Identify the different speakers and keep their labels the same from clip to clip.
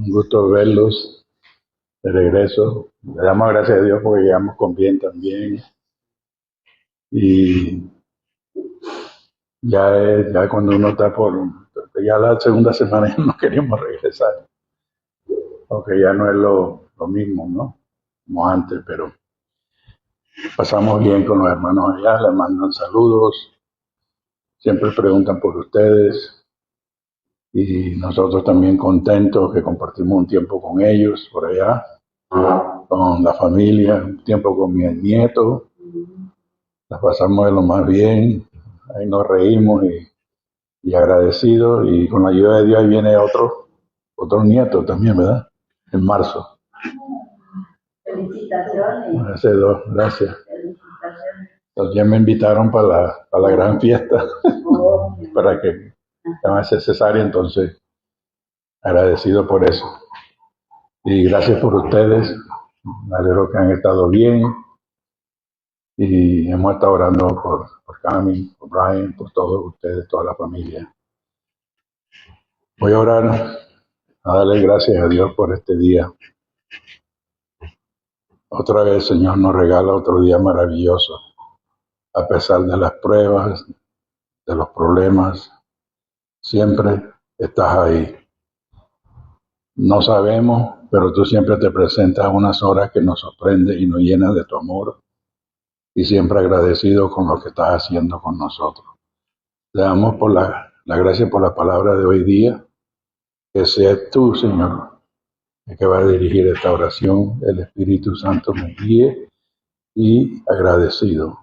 Speaker 1: Un gusto verlos de regreso. Le damos gracias a Dios porque llegamos con bien también. Y ya cuando uno está ya la segunda semana ya no queríamos regresar, porque ya no es lo mismo, ¿no? Como antes, pero pasamos bien con los hermanos allá, les mandan saludos, siempre preguntan por ustedes y nosotros también contentos que compartimos un tiempo con ellos por allá, con la familia, un tiempo con mi nieto. La pasamos de lo más bien, ahí nos reímos y agradecidos, y con la ayuda de Dios ahí viene otro nieto también, ¿verdad? En marzo.
Speaker 2: Felicitaciones.
Speaker 1: Hace 2, gracias.
Speaker 2: Felicitaciones.
Speaker 1: Entonces ya me invitaron para la gran fiesta, para que van a hacer cesárea, entonces agradecido por eso. Y gracias por ustedes, me alegro que han estado bien. Y hemos estado orando por Cami, por Brian, por todos ustedes, toda la familia. Voy a orar, a darle gracias a Dios por este día. Otra vez, Señor, nos regala otro día maravilloso. A pesar de las pruebas, de los problemas, siempre estás ahí. No sabemos, pero tú siempre te presentas unas horas que nos sorprende y nos llena de tu amor. Y siempre agradecido con lo que estás haciendo con nosotros. Le damos por la gracia por la palabra de hoy día. Que seas tú, Señor, el que va a dirigir esta oración. El Espíritu Santo me guíe y agradecido.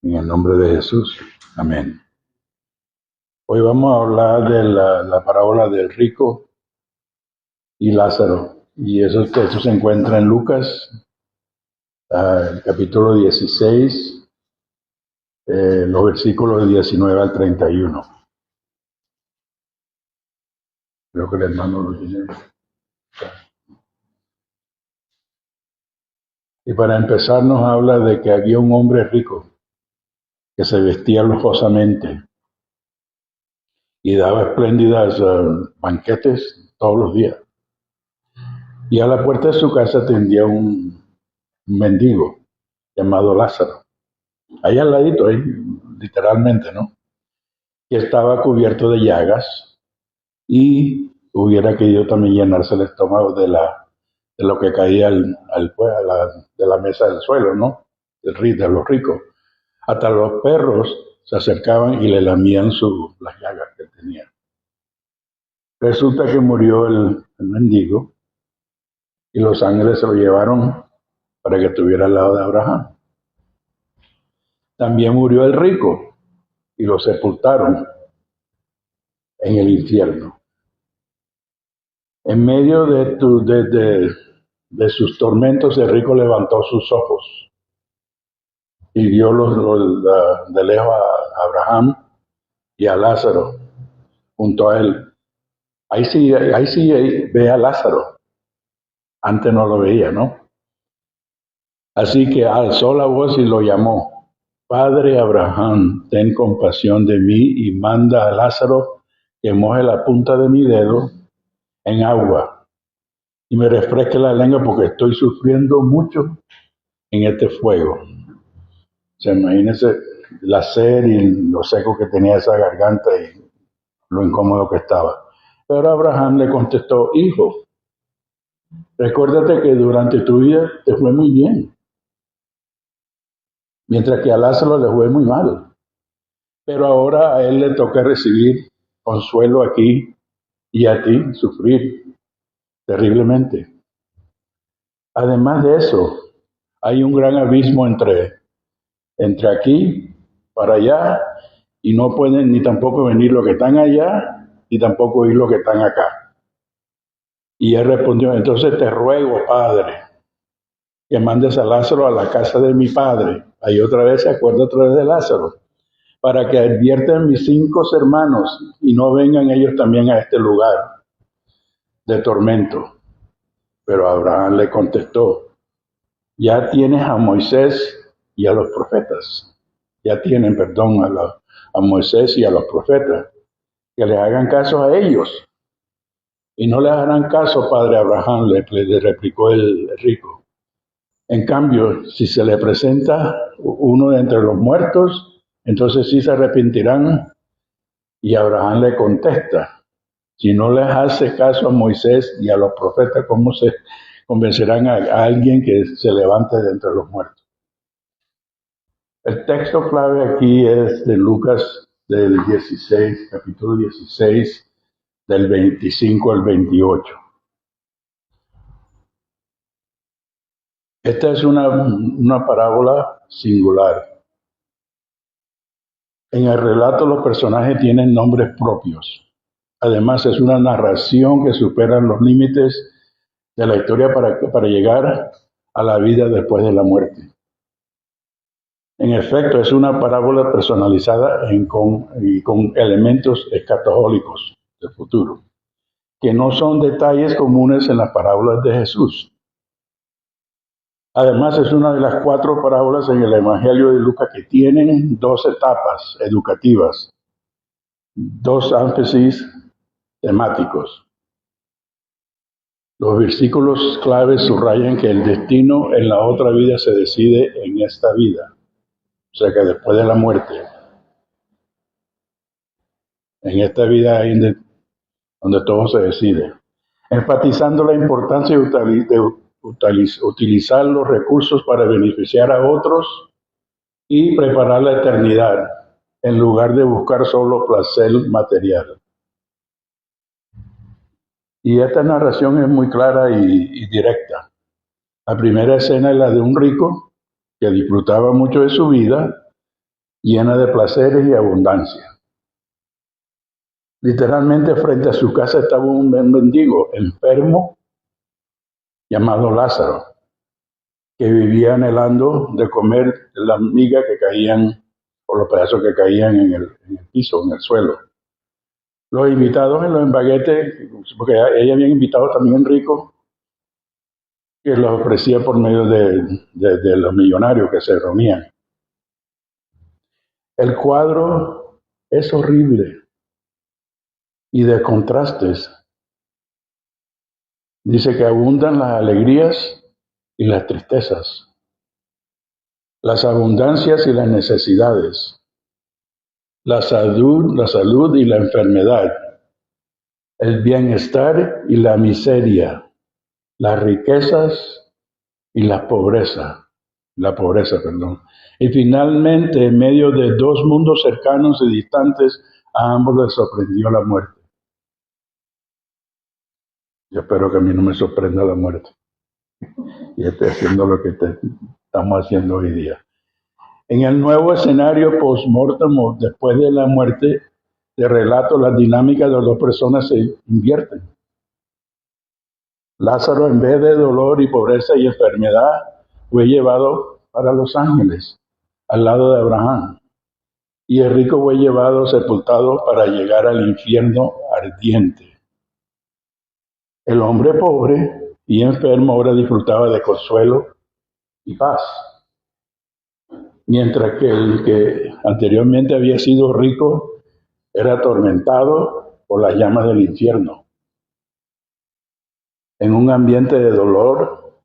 Speaker 1: En el nombre de Jesús. Amén. Hoy vamos a hablar de la parábola del rico y Lázaro. Y eso se encuentra en Lucas, capítulo 16, los versículos 19 al 31. Creo que el hermano lo tiene. Y para empezar nos habla de que había un hombre rico que se vestía lujosamente y daba espléndidas banquetes todos los días. Y a la puerta de su casa tendía un mendigo llamado Lázaro, ahí al ladito, ahí, literalmente, ¿no? Que estaba cubierto de llagas y hubiera querido también llenarse el estómago de lo que caía de la mesa del suelo, ¿no? De los ricos. Hasta los perros se acercaban y le lamían las llagas que tenía. Resulta que murió el mendigo y los ángeles se lo llevaron para que estuviera al lado de Abraham. También murió el rico y lo sepultaron en el infierno. En medio de sus tormentos, el rico levantó sus ojos y vio de lejos a Abraham y a Lázaro junto a él. Ahí sí ve a Lázaro. Antes no lo veía, ¿no? Así que alzó la voz y lo llamó. Padre Abraham, ten compasión de mí y manda a Lázaro que moje la punta de mi dedo en agua y me refresque la lengua porque estoy sufriendo mucho en este fuego. O sea, imagínense la sed y lo seco que tenía esa garganta y lo incómodo que estaba. Pero Abraham le contestó, hijo, recuérdate que durante tu vida te fue muy bien, mientras que a Lázaro le fue muy mal. Pero ahora a él le toca recibir consuelo aquí y a ti sufrir terriblemente. Además de eso, hay un gran abismo entre aquí para allá y no pueden ni tampoco venir los que están allá y tampoco ir los que están acá. Y él respondió, entonces te ruego, Padre, que mandes a Lázaro a la casa de mi padre. Ahí otra vez se acuerda otra vez de Lázaro, para que adviertan mis 5 hermanos y no vengan ellos también a este lugar de tormento. Pero Abraham le contestó, ya tienes a Moisés y a los profetas. Ya tienen, perdón, a Moisés y a los profetas. Que les hagan caso a ellos. Y no le harán caso, padre Abraham, le replicó el rico. En cambio, si se le presenta uno de entre los muertos, entonces sí se arrepentirán. Y Abraham le contesta, si no les hace caso a Moisés y a los profetas, ¿cómo se convencerán a alguien que se levante de entre los muertos? El texto clave aquí es de Lucas del 16, capítulo 16, del 25 al 28. Esta es una parábola singular. En el relato los personajes tienen nombres propios. Además es una narración que supera los límites de la historia para llegar a la vida después de la muerte. En efecto, es una parábola personalizada y con elementos escatológicos del futuro, que no son detalles comunes en las parábolas de Jesús. Además, es una de las 4 parábolas en el Evangelio de Lucas que tienen 2 etapas educativas, 2 énfasis temáticos. Los versículos claves subrayan que el destino en la otra vida se decide en esta vida, o sea que después de la muerte. En esta vida hay donde todo se decide, enfatizando la importancia de utilizar los recursos para beneficiar a otros y preparar la eternidad, en lugar de buscar solo placer material. Y esta narración es muy clara y directa. La primera escena es la de un rico que disfrutaba mucho de su vida, llena de placeres y abundancia. Literalmente frente a su casa estaba un mendigo enfermo llamado Lázaro, que vivía anhelando de comer las migas que caían, o los pedazos que caían en el piso, en el suelo. Los invitados en los embaguetes, porque ella había invitado también a un rico, que los ofrecía por medio de los millonarios que se reunían. El cuadro es horrible y de contrastes. Dice que abundan las alegrías y las tristezas, las abundancias y las necesidades, la salud y la enfermedad, el bienestar y la miseria, las riquezas y la pobreza, Y finalmente, en medio de 2 mundos cercanos y distantes, a ambos les sorprendió la muerte. Yo espero que a mí no me sorprenda la muerte y esté haciendo lo que estamos haciendo hoy día. En el nuevo escenario post-mortem, después de la muerte, de relato, las dinámicas de las 2 personas se invierten. Lázaro, en vez de dolor y pobreza y enfermedad, fue llevado para los ángeles, al lado de Abraham. Y el rico fue llevado, sepultado, para llegar al infierno ardiente. El hombre pobre y enfermo ahora disfrutaba de consuelo y paz, mientras que el que anteriormente había sido rico era atormentado por las llamas del infierno, en un ambiente de dolor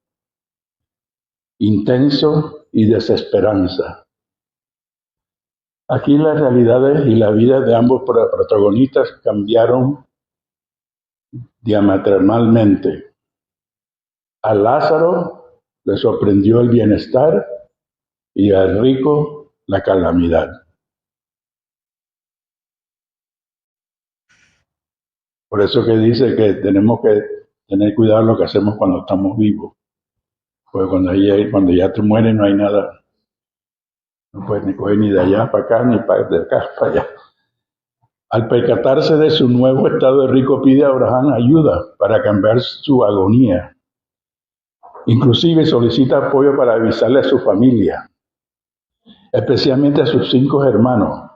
Speaker 1: intenso y desesperanza. Aquí las realidades y la vida de ambos protagonistas cambiaron diametralmente. A Lázaro le sorprendió el bienestar y al rico la calamidad. Por eso que dice que tenemos que tener cuidado en lo que hacemos cuando estamos vivos. Porque cuando ya te mueres no hay nada. No puedes ni coger ni de allá para acá, ni de acá para allá. Al percatarse de su nuevo estado, el rico pide a Abraham ayuda para cambiar su agonía. Inclusive solicita apoyo para avisarle a su familia, especialmente a sus 5 hermanos,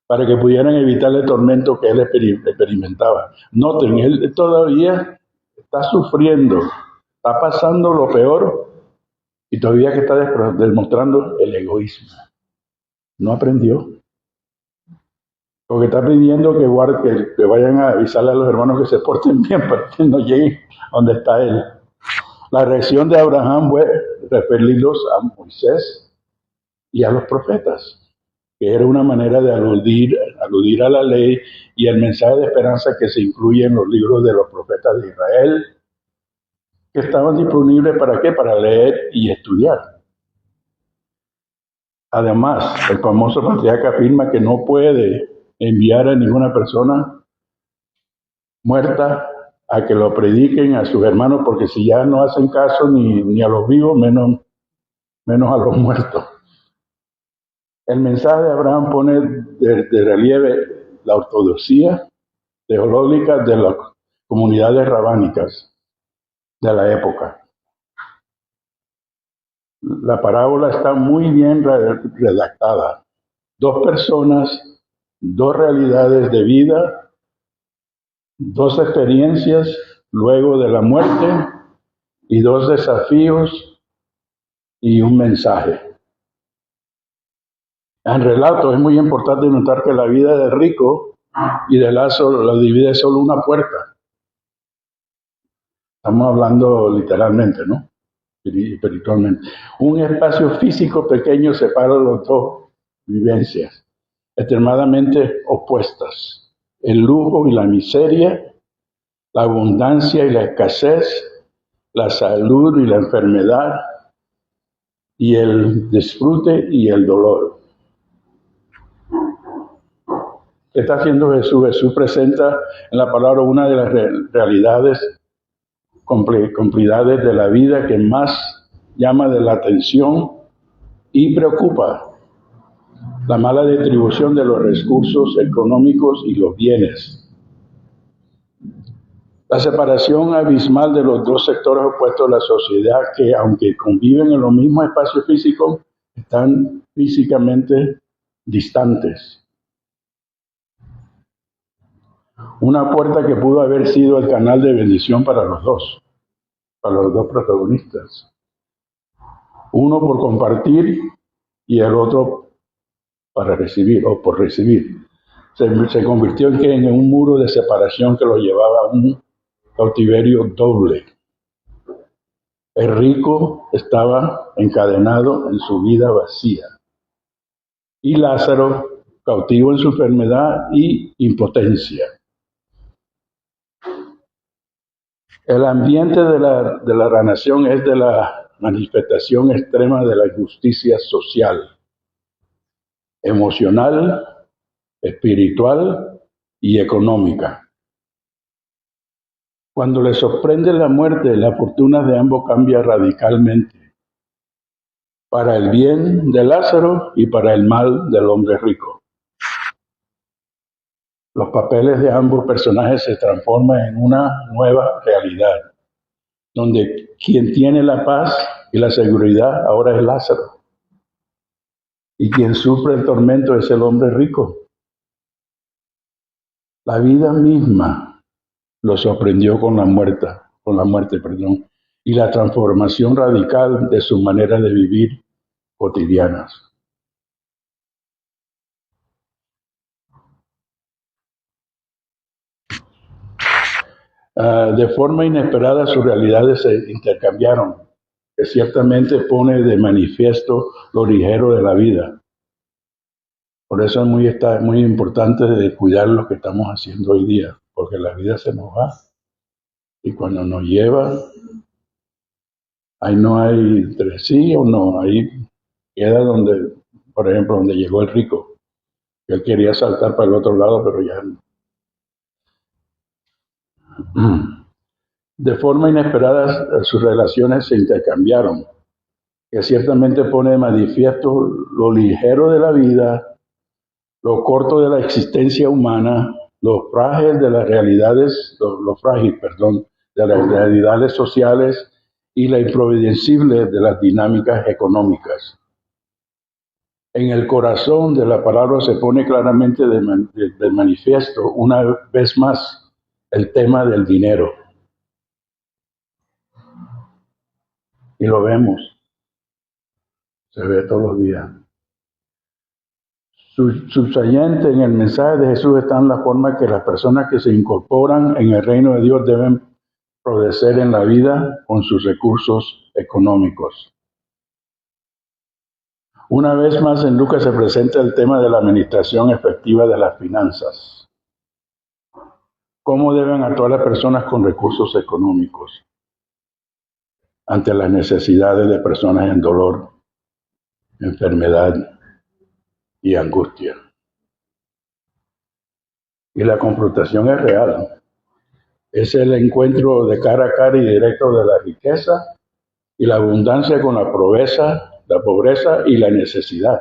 Speaker 1: para que pudieran evitar el tormento que él experimentaba. Noten, él todavía está sufriendo, está pasando lo peor y todavía que está demostrando el egoísmo. No aprendió. Porque está pidiendo que vayan a avisarle a los hermanos que se porten bien para que no lleguen donde está él. La reacción de Abraham fue referirlos a Moisés y a los profetas, que era una manera de aludir a la ley y el mensaje de esperanza que se incluye en los libros de los profetas de Israel, que estaban disponibles para qué, para leer y estudiar. Además, el famoso patriarca afirma que no puede enviar a ninguna persona muerta a que lo prediquen a sus hermanos, porque si ya no hacen caso ni a los vivos, menos a los muertos. El mensaje de Abraham pone de relieve la ortodoxia teológica de las comunidades rabánicas de la época. La parábola está muy bien redactada. Dos personas, dos realidades de vida, dos experiencias luego de la muerte y dos desafíos y un mensaje. En relato es muy importante notar que la vida del rico y de Lázaro la divide solo una puerta. Estamos hablando literalmente, ¿no? Espiritualmente. Un espacio físico pequeño separa las dos vivencias, extremadamente opuestas. El lujo y la miseria, la abundancia y la escasez, la salud y la enfermedad, y el disfrute y el dolor. ¿Qué está haciendo Jesús? Jesús presenta en la palabra una de las realidades, complejidades de la vida que más llama de la atención y preocupa: la mala distribución de los recursos económicos y los bienes. La separación abismal de los dos sectores opuestos de la sociedad que, aunque conviven en los mismos espacios físicos, están físicamente distantes. Una puerta que pudo haber sido el canal de bendición para los dos protagonistas. Uno por compartir y el otro para recibir o por recibir. Se convirtió en un muro de separación que lo llevaba a un cautiverio doble. El rico estaba encadenado en su vida vacía y Lázaro cautivo en su enfermedad y impotencia. El ambiente de la nación es de la manifestación extrema de la injusticia social, emocional, espiritual y económica. Cuando le sorprende la muerte, la fortuna de ambos cambia radicalmente, para el bien de Lázaro y para el mal del hombre rico. Los papeles de ambos personajes se transforman en una nueva realidad, donde quien tiene la paz y la seguridad ahora es Lázaro, y quien sufre el tormento es el hombre rico. La vida misma lo sorprendió con la muerte, y la transformación radical de su manera de vivir cotidianas. De forma inesperada sus realidades se intercambiaron, que ciertamente pone de manifiesto lo ligero de la vida. Por eso es muy importante de cuidar lo que estamos haciendo hoy día, porque la vida se nos va y cuando nos lleva, ahí no hay entre sí o no, ahí queda donde, por ejemplo, donde llegó el rico. Él quería saltar para el otro lado, pero ya no. De forma inesperada sus relaciones se intercambiaron, que ciertamente pone de manifiesto lo ligero de la vida, lo corto de la existencia humana, lo frágil de las realidades, de las realidades sociales y la improvidencible de las dinámicas económicas. En el corazón de la palabra se pone claramente de manifiesto una vez más el tema del dinero. Y lo vemos, se ve todos los días. Subsayente en el mensaje de Jesús está en la forma que las personas que se incorporan en el reino de Dios deben progresar en la vida con sus recursos económicos. Una vez más en Lucas se presenta el tema de la administración efectiva de las finanzas. ¿Cómo deben actuar las personas con recursos económicos ante las necesidades de personas en dolor, enfermedad y angustia? Y la confrontación es real. Es el encuentro de cara a cara y directo de la riqueza y la abundancia con la pobreza y la necesidad.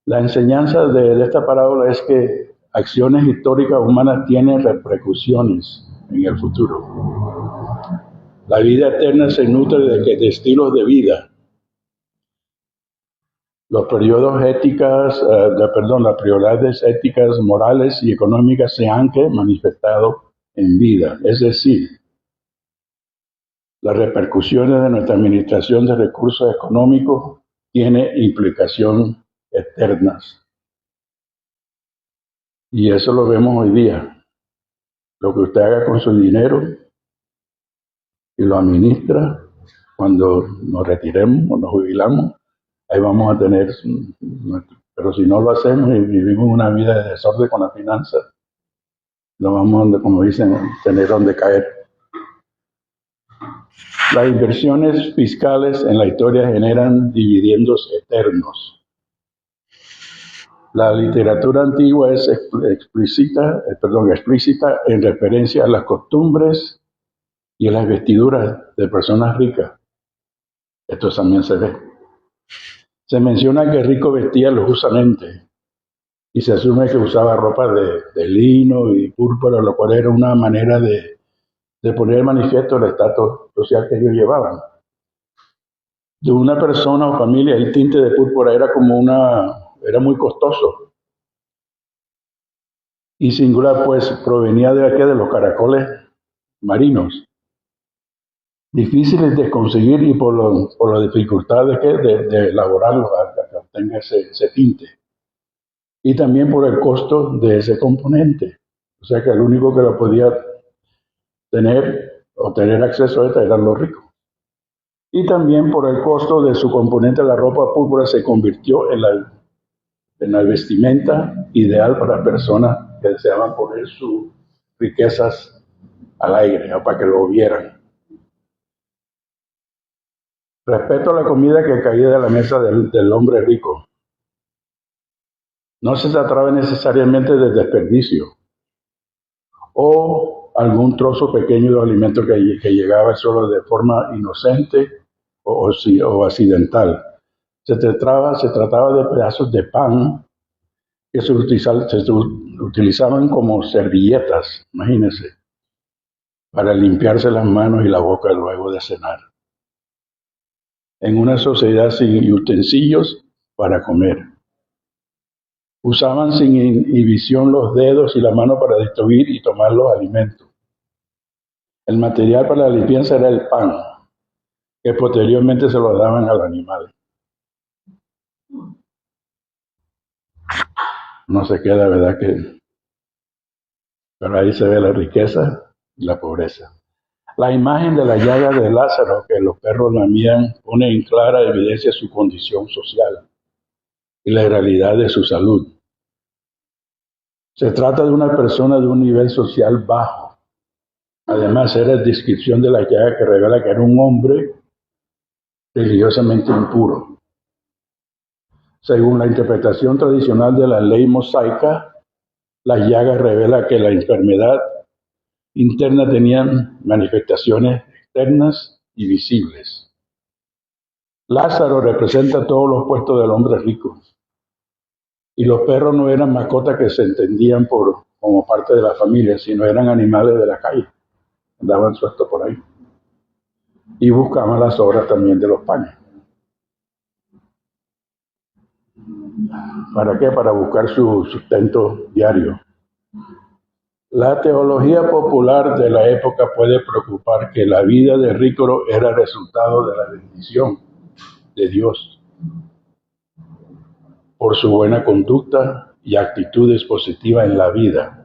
Speaker 1: La enseñanza de esta parábola es que acciones históricas humanas tienen repercusiones en el futuro. La vida eterna se nutre de estilos de vida. Los periodos las prioridades éticas, morales y económicas se han manifestado en vida. Es decir, las repercusiones de nuestra administración de recursos económicos tienen implicaciones eternas. Y eso lo vemos hoy día. Lo que usted haga con su dinero y lo administra, cuando nos retiremos o nos jubilamos, ahí vamos a tener, pero si no lo hacemos y vivimos una vida de desorden con la finanza, no vamos a, como dicen, tener donde caer. Las inversiones fiscales en la historia generan dividendos eternos. La literatura antigua es explícita en referencia a las costumbres y a las vestiduras de personas ricas. Esto también se ve. Se menciona que el rico vestía lujosamente y se asume que usaba ropa de lino y púrpura, lo cual era una manera de poner en manifiesto el estatus social que ellos llevaban. De una persona o familia, el tinte de púrpura era muy costoso. Y singular, pues, provenía de los caracoles marinos, difíciles de conseguir y por la dificultad de elaborarlo hasta que obtenga ese tinte. Y también por el costo de ese componente. O sea que el único que lo podía tener acceso a esta eran los ricos. Y también por el costo de su componente, la ropa púrpura se convirtió en la vestimenta ideal para personas que deseaban poner sus riquezas al aire, o para que lo vieran. Respecto a la comida que caía de la mesa del hombre rico, no se trataba necesariamente de desperdicio o algún trozo pequeño de alimento que llegaba solo de forma inocente o accidental. Se trataba de pedazos de pan que se utilizaban como servilletas, imagínense, para limpiarse las manos y la boca luego de cenar. En una sociedad sin utensilios para comer. Usaban sin inhibición los dedos y la mano para distribuir y tomar los alimentos. El material para la limpieza era el pan, que posteriormente se lo daban al animal. No se queda, ¿verdad? Pero ahí se ve la riqueza y la pobreza. La imagen de la llaga de Lázaro que los perros lamían pone en clara evidencia su condición social y la realidad de su salud. Se trata de una persona de un nivel social bajo. Además, era la descripción de la llaga que revela que era un hombre religiosamente impuro. Según la interpretación tradicional de la ley mosaica, la llaga revela que la enfermedad interna tenía manifestaciones externas y visibles. Lázaro representa todos los puestos del hombre rico. Y los perros no eran mascotas que se entendían como parte de la familia, sino eran animales de la calle. Andaban sueltos por ahí. Y buscaban las obras también de los panes. ¿Para qué? Para buscar su sustento diario. La teología popular de la época puede preocupar que la vida de rico era resultado de la bendición de Dios. por su buena conducta y actitudes positivas en la vida.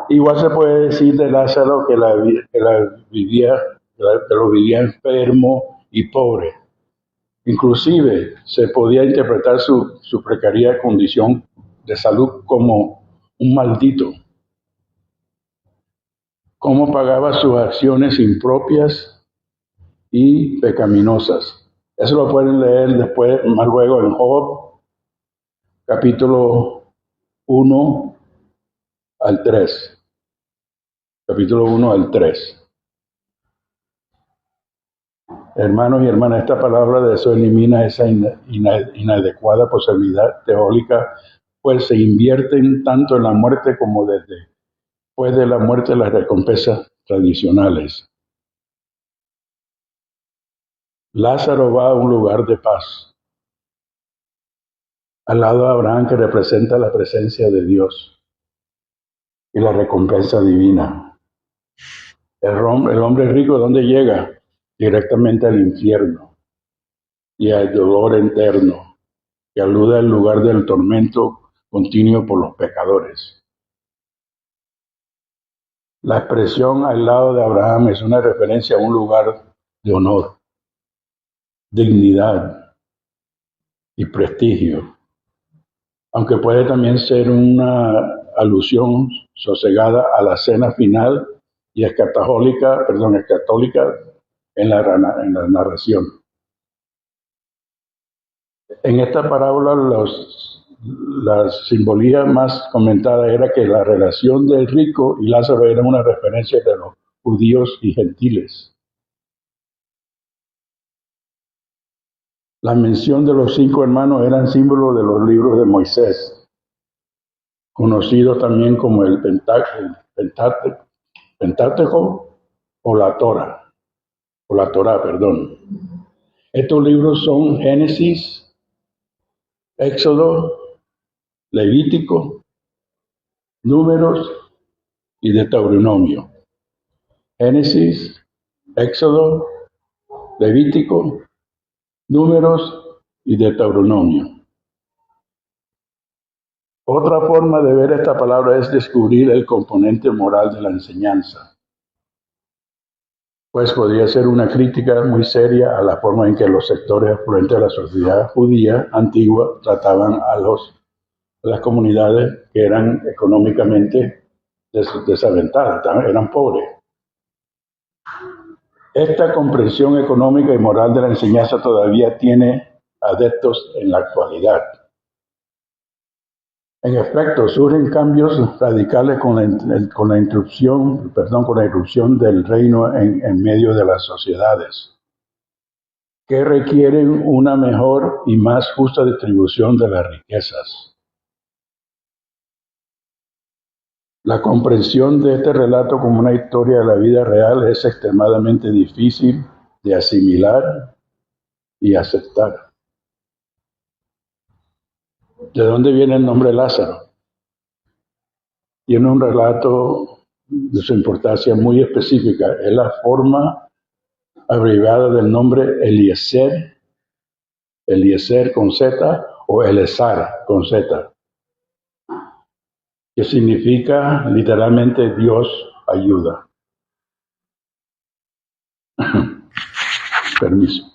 Speaker 1: Igual se puede decir de Lázaro que lo vivía enfermo y pobre. Inclusive se podía interpretar su precaria condición de salud como un maldito. Cómo pagaba sus acciones impropias y pecaminosas. Eso lo pueden leer después, más luego en Job, capítulo 1 al 3. Capítulo 1 al 3. Hermanos y hermanas, esta palabra de eso elimina esa inadecuada posibilidad teórica, pues se invierten tanto en la muerte como después de la muerte las recompensas tradicionales. Lázaro va a un lugar de paz, al lado de Abraham, que representa la presencia de Dios y la recompensa divina. El hombre rico, ¿dónde llega? Directamente al infierno y al dolor eterno, que alude al lugar del tormento continuo por los pecadores. La expresión al lado de Abraham es una referencia a un lugar de honor, dignidad y prestigio, aunque puede también ser una alusión sosegada a la cena final y escatólica en la narración. En esta parábola la simbología más comentada era que la relación del rico y Lázaro era una referencia de los judíos y gentiles. La mención de los 5 hermanos eran símbolos de los libros de Moisés, conocido también como el Pentateuco o la Torá, perdón. Estos libros son Génesis, Éxodo, Levítico, Números y Deuteronomio. Génesis, Éxodo, Levítico, Números y Deuteronomio. Otra forma de ver esta palabra es descubrir el componente moral de la enseñanza, pues podría ser una crítica muy seria a la forma en que los sectores afluentes de la sociedad judía antigua trataban a las comunidades que eran económicamente desaventadas, eran pobres. Esta comprensión económica y moral de la enseñanza todavía tiene adeptos en la actualidad. En efecto, surgen cambios radicales con la irrupción del reino en medio de las sociedades, que requieren una mejor y más justa distribución de las riquezas. La comprensión de este relato como una historia de la vida real es extremadamente difícil de asimilar y aceptar. ¿De dónde viene el nombre Lázaro? Tiene un relato de su importancia muy específica. Es la forma abreviada del nombre Eliezer con Z o Elezar con Z, que significa literalmente Dios ayuda. Permiso.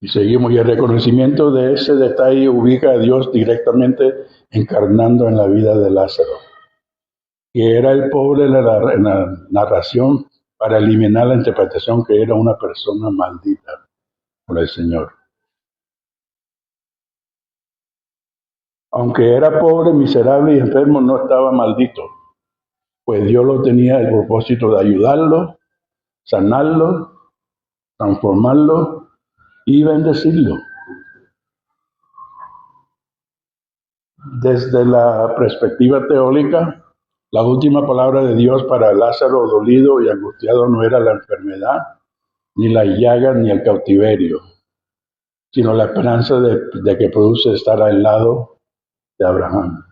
Speaker 1: Y seguimos, y el reconocimiento de ese detalle ubica a Dios directamente encarnando en la vida de Lázaro, que era el pobre en la narración para eliminar la interpretación que era una persona maldita por el Señor. Aunque era pobre, miserable y enfermo, no estaba maldito, pues Dios lo tenía el propósito de ayudarlo, sanarlo, transformarlo y bendecirlo. Desde la perspectiva teórica, la última palabra de Dios para Lázaro dolido y angustiado no era la enfermedad, ni la llaga, ni el cautiverio, sino la esperanza de que produce estar al lado de Abraham.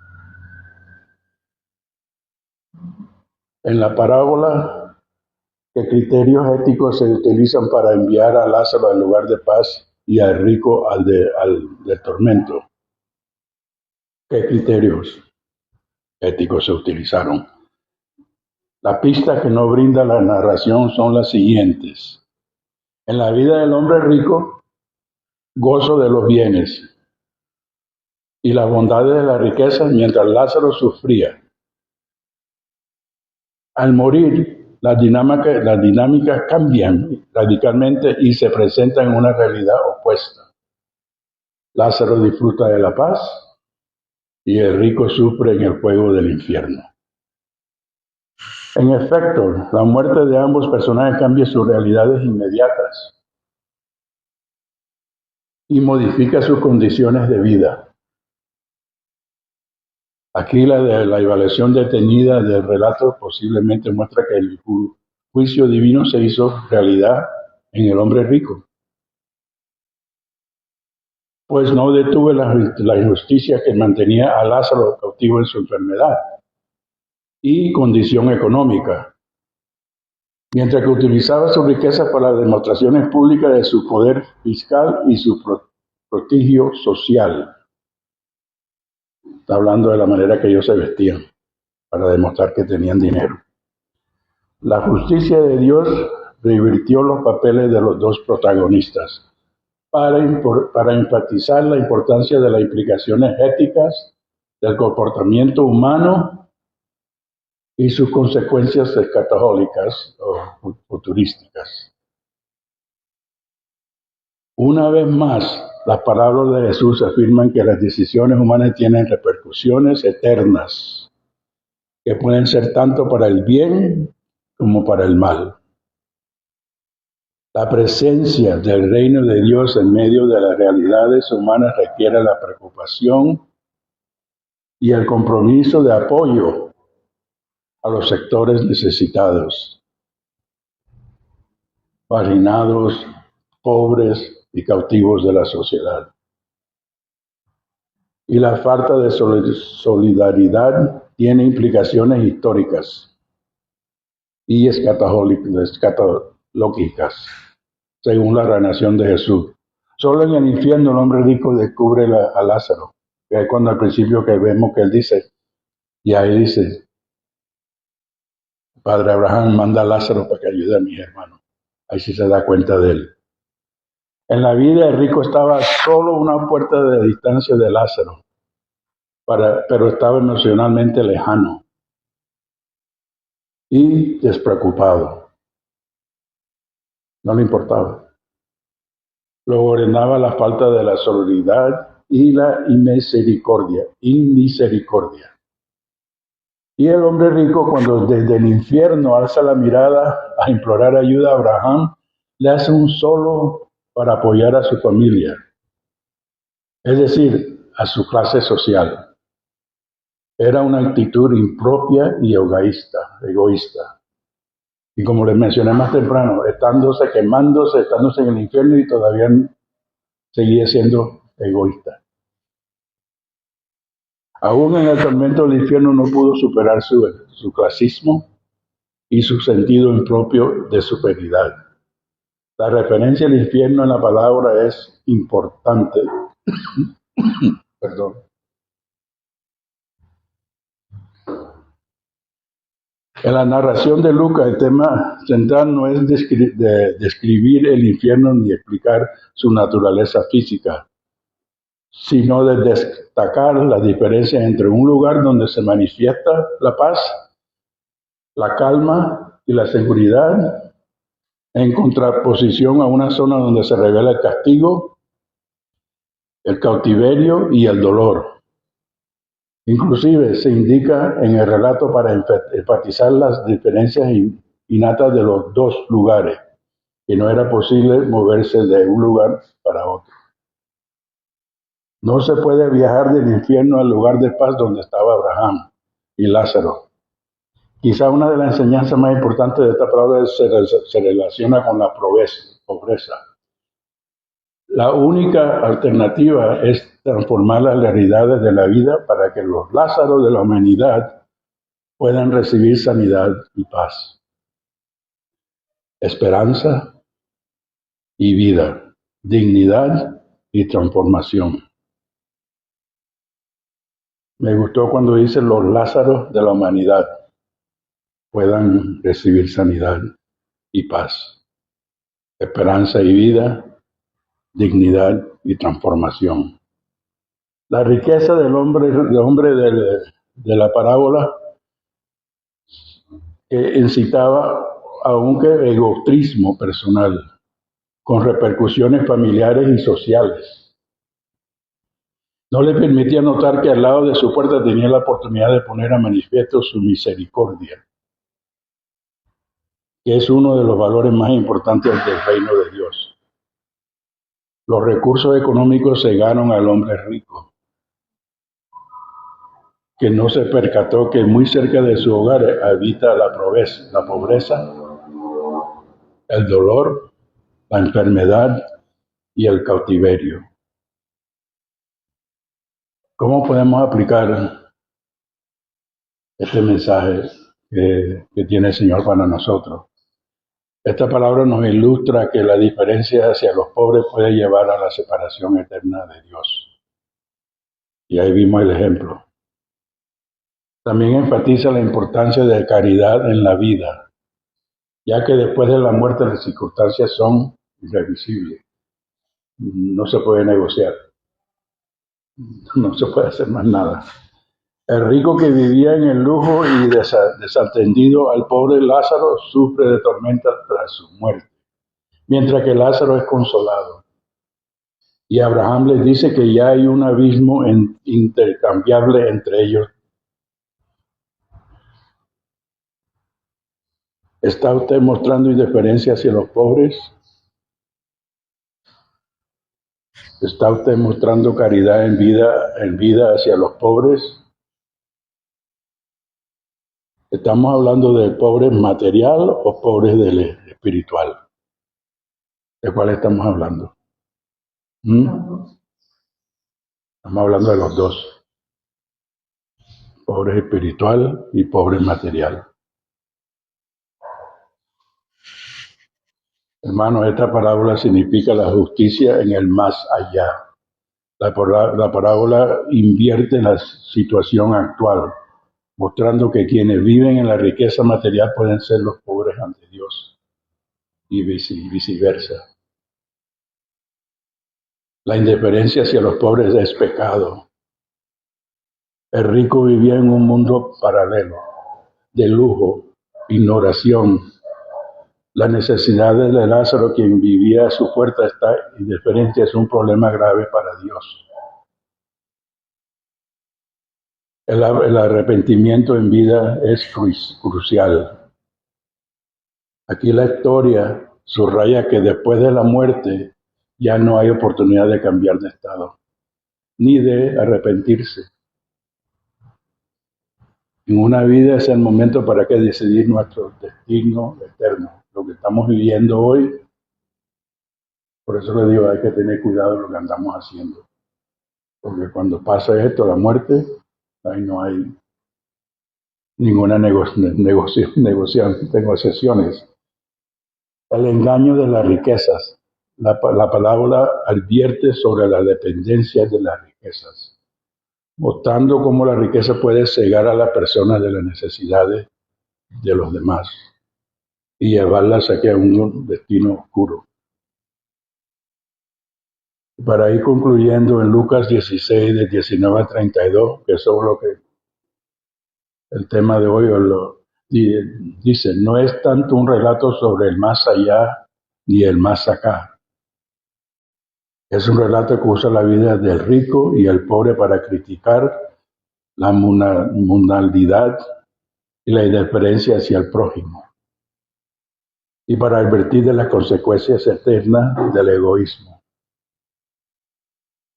Speaker 1: En la parábola, ¿Qué criterios éticos se utilizan para enviar a Lázaro al lugar de paz y al rico al de tormento? ¿Qué criterios éticos se utilizaron? La pista que nos brinda la narración son las siguientes. En la vida del hombre rico, gozo de los bienes y las bondades de la riqueza, mientras Lázaro sufría. Al morir, las dinámicas cambian radicalmente y se presentan en una realidad opuesta. Lázaro disfruta de la paz y el rico sufre en el fuego del infierno. En efecto, la muerte de ambos personajes cambia sus realidades inmediatas y modifica sus condiciones de vida. Aquí la evaluación detenida del relato posiblemente muestra que el juicio divino se hizo realidad en el hombre rico, pues no detuvo la injusticia que mantenía a Lázaro cautivo en su enfermedad y condición económica, mientras que utilizaba su riqueza para las demostraciones públicas de su poder fiscal y su prestigio social. Está hablando de la manera que ellos se vestían para demostrar que tenían dinero. La justicia de Dios revirtió los papeles de los dos protagonistas para enfatizar la importancia de las implicaciones éticas del comportamiento humano y sus consecuencias escatológicas o futurísticas. Una vez más, las palabras de Jesús afirman que las decisiones humanas tienen repercusiones eternas, que pueden ser tanto para el bien como para el mal. La presencia del reino de Dios en medio de las realidades humanas requiere la preocupación y el compromiso de apoyo a los sectores necesitados, marginados, pobres y cautivos de la sociedad. Y la falta de solidaridad tiene implicaciones históricas y escatológicas, según la revelación de Jesús. Solo en el infierno el hombre rico descubre a Lázaro, que es cuando al principio que vemos que él dice, y ahí dice, Padre Abraham manda a Lázaro para que ayude a mis hermanos. Ahí sí se da cuenta de él. En la vida el rico estaba solo una puerta de distancia de Lázaro, pero estaba emocionalmente lejano y despreocupado. No le importaba. Lo gobernaba la falta de la solidaridad y la inmisericordia. Y el hombre rico, cuando desde el infierno alza la mirada a implorar ayuda a Abraham, le hace un solo para apoyar a su familia, es decir, a su clase social. Era una actitud impropia y egoísta. Y como les mencioné más temprano, estándose en el infierno y todavía seguía siendo egoísta. Aún en el tormento del infierno no pudo superar su clasismo y su sentido impropio de superioridad. La referencia al infierno en la palabra es importante. Perdón. En la narración de Lucas, el tema central no es describir el infierno ni explicar su naturaleza física, sino de destacar la diferencia entre un lugar donde se manifiesta la paz, la calma y la seguridad, en contraposición a una zona donde se revela el castigo, el cautiverio y el dolor. Inclusive se indica en el relato para enfatizar las diferencias innatas de los dos lugares, que no era posible moverse de un lugar para otro. No se puede viajar del infierno al lugar de paz donde estaba Abraham y Lázaro. Quizá una de las enseñanzas más importantes de esta palabra se relaciona con la pobreza. La única alternativa es transformar las realidades de la vida para que los Lázaros de la humanidad puedan recibir sanidad y paz. esperanza y vida, dignidad y transformación. Me gustó cuando dice los Lázaros de la humanidad puedan recibir sanidad y paz, esperanza y vida, dignidad y transformación. La riqueza del hombre de la parábola incitaba a un egocentrismo personal, con repercusiones familiares y sociales. No le permitía notar que al lado de su puerta tenía la oportunidad de poner a manifiesto su misericordia, que es uno de los valores más importantes del reino de Dios. Los recursos económicos cegaron al hombre rico, que no se percató que muy cerca de su hogar habita la pobreza, el dolor, la enfermedad y el cautiverio. ¿Cómo podemos aplicar este mensaje que tiene el Señor para nosotros? Esta palabra nos ilustra que la diferencia hacia los pobres puede llevar a la separación eterna de Dios. Y ahí vimos el ejemplo. También enfatiza la importancia de caridad en la vida, ya que después de la muerte las circunstancias son irreversibles. No se puede negociar, no se puede hacer más nada. El rico que vivía en el lujo y desatendido al pobre Lázaro sufre de tormentas tras su muerte, mientras que Lázaro es consolado. Y Abraham les dice que ya hay un abismo intercambiable entre ellos. ¿Está usted mostrando indiferencia hacia los pobres? ¿Está usted mostrando caridad en vida hacia los pobres? ¿Estamos hablando de pobres material o pobres del espiritual? ¿De cuál estamos hablando? Estamos hablando de los dos. Pobre espiritual y pobre material. Hermanos, esta parábola significa la justicia en el más allá. La parábola invierte la situación actual, mostrando que quienes viven en la riqueza material pueden ser los pobres ante Dios y viceversa. La indiferencia hacia los pobres es pecado. El rico vivía en un mundo paralelo, de lujo, ignoración. La necesidad de Lázaro, quien vivía a su puerta, está indiferente, es un problema grave para Dios. El arrepentimiento en vida es crucial. Aquí la historia subraya que después de la muerte ya no hay oportunidad de cambiar de estado, ni de arrepentirse. En una vida es el momento para que decidir nuestro destino eterno. Lo que estamos viviendo hoy, por eso le digo, hay que tener cuidado de lo que andamos haciendo. Porque cuando pasa esto, la muerte, ahí no hay ninguna negociaciones. El engaño de las riquezas. La parábola advierte sobre la dependencia de las riquezas, mostrando cómo la riqueza puede cegar a las personas de las necesidades de los demás y llevarlas hacia un destino oscuro. Para ir concluyendo, en Lucas 16, de 19 a 32, que es sobre lo que el tema de hoy dice, no es tanto un relato sobre el más allá ni el más acá. Es un relato que usa la vida del rico y el pobre para criticar la mundanalidad y la indiferencia hacia el prójimo, y para advertir de las consecuencias eternas del egoísmo.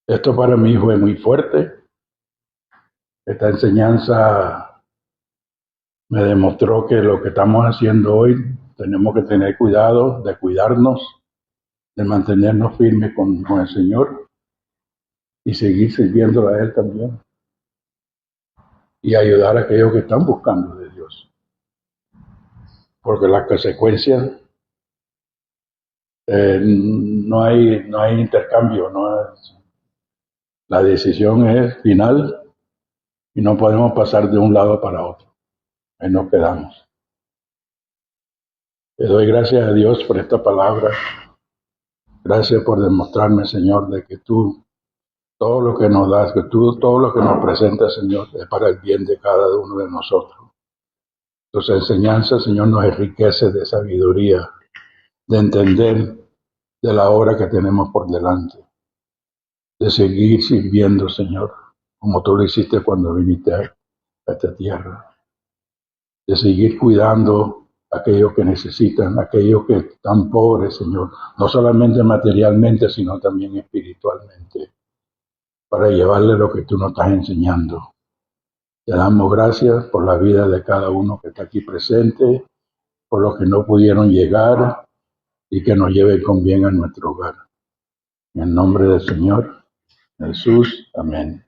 Speaker 1: Esto para mí fue muy fuerte. Esta enseñanza me demostró que lo que estamos haciendo hoy tenemos que tener cuidado de cuidarnos, de mantenernos firmes con el Señor y seguir sirviéndolo a Él también y ayudar a aquellos que están buscando de Dios. Porque las consecuencias No hay intercambio, la decisión es final y no podemos pasar de un lado para otro. Ahí nos quedamos. Te doy gracias a Dios por esta palabra. Gracias por demostrarme, Señor, de que tú, todo lo que nos das, que tú, todo lo que nos presentas, Señor, es para el bien de cada uno de nosotros. Tus enseñanzas, Señor, nos enriquece de sabiduría, de entender de la obra que tenemos por delante, de seguir sirviendo, Señor, como tú lo hiciste cuando viniste a esta tierra, de seguir cuidando a aquellos que necesitan, a aquellos que están pobres, Señor, no solamente materialmente, sino también espiritualmente, para llevarle lo que tú nos estás enseñando. Te damos gracias por la vida de cada uno que está aquí presente, por los que no pudieron llegar y que nos lleve con bien a nuestro hogar. En el nombre del Señor Jesús, amén.